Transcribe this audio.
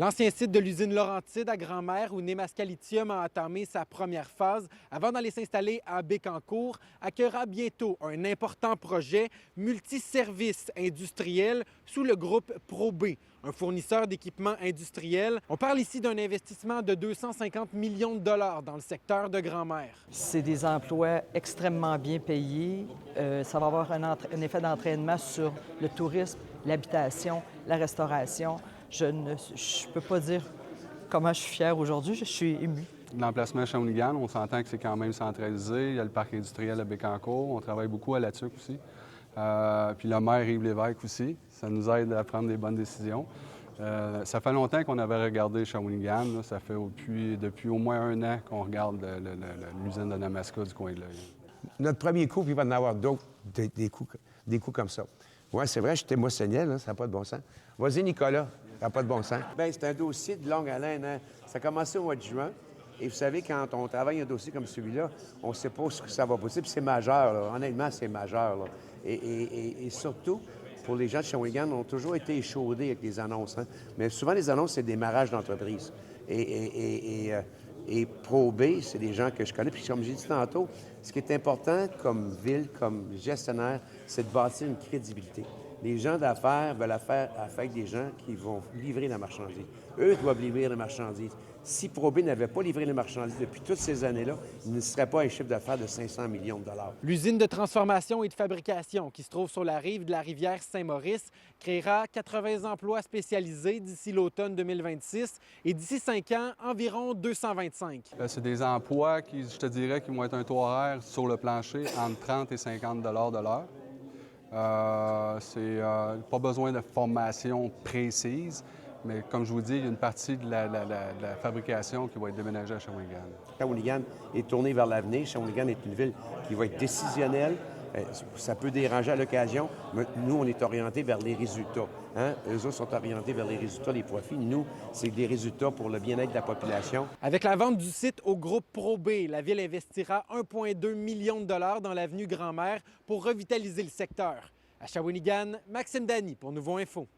L'ancien site de l'usine Laurentide à Grand-Mère, où Nemaska Lithium a entamé sa première phase avant d'aller s'installer à Bécancour, accueillera bientôt un important projet multiservice industriel sous le groupe ProB, un fournisseur d'équipements industriels. On parle ici d'un investissement de 250 millions de dollars dans le secteur de Grand-Mère. C'est des emplois extrêmement bien payés. Ça va avoir un effet d'entraînement sur le tourisme, l'habitation, la restauration. Je ne peux pas dire comment je suis fier aujourd'hui. Je suis ému. L'emplacement à Shawinigan, on s'entend que c'est quand même centralisé. Il y a le parc industriel à Bécancour. On travaille beaucoup à La Tuque aussi. Puis le maire Yves Lévesque aussi. Ça nous aide à prendre des bonnes décisions. Ça fait longtemps qu'on avait regardé Shawinigan. Là. Ça fait depuis au moins un an qu'on regarde l'usine de Nemaska du coin de l'œil. Notre premier coup, puis il va en avoir d'autres, des coups comme ça. Oui, c'est vrai, je suis émotionnel, hein, ça n'a pas de bon sens. Vas-y, Nicolas, ça n'a pas de bon sens. Bien, c'est un dossier de longue haleine. Hein? Ça a commencé au mois de juin. Et vous savez, quand on travaille un dossier comme celui-là, on ne sait pas ce que ça va pousser. Puis c'est majeur, là. Honnêtement, c'est majeur. Là. Et surtout, pour les gens de Shawinigan, on a toujours été échaudés avec les annonces. Hein? Mais souvent, les annonces, c'est des démarrages d'entreprise. Et ProB, c'est des gens que je connais. Puis comme j'ai dit tantôt, ce qui est important comme ville, comme gestionnaire, c'est de bâtir une crédibilité. Les gens d'affaires veulent affaire avec des gens qui vont livrer la marchandise. Eux doivent livrer la marchandise. Si ProB n'avait pas livré les marchandises depuis toutes ces années-là, il ne serait pas un chiffre d'affaires de 500 millions de dollars. L'usine de transformation et de fabrication qui se trouve sur la rive de la rivière Saint-Maurice créera 80 emplois spécialisés d'ici l'automne 2026 et d'ici 5 ans, environ 225. C'est des emplois qui, je te dirais, qui vont être un taux horaire sur le plancher entre 30 et 50 de l'heure. C'est pas besoin de formation précise, mais comme je vous dis, il y a une partie de la fabrication qui va être déménagée à Shawinigan. Shawinigan est tourné vers l'avenir. Shawinigan est une ville qui va être décisionnelle. Ça peut déranger à l'occasion, mais nous, on est orientés vers les résultats. Hein? Eux autres sont orientés vers les résultats, les profits. Nous, c'est des résultats pour le bien-être de la population. Avec la vente du site au groupe ProB, la ville investira 1,2 million de dollars dans l'avenue Grand-Mère pour revitaliser le secteur. À Shawinigan, Maxime Dany pour Nouveau Info.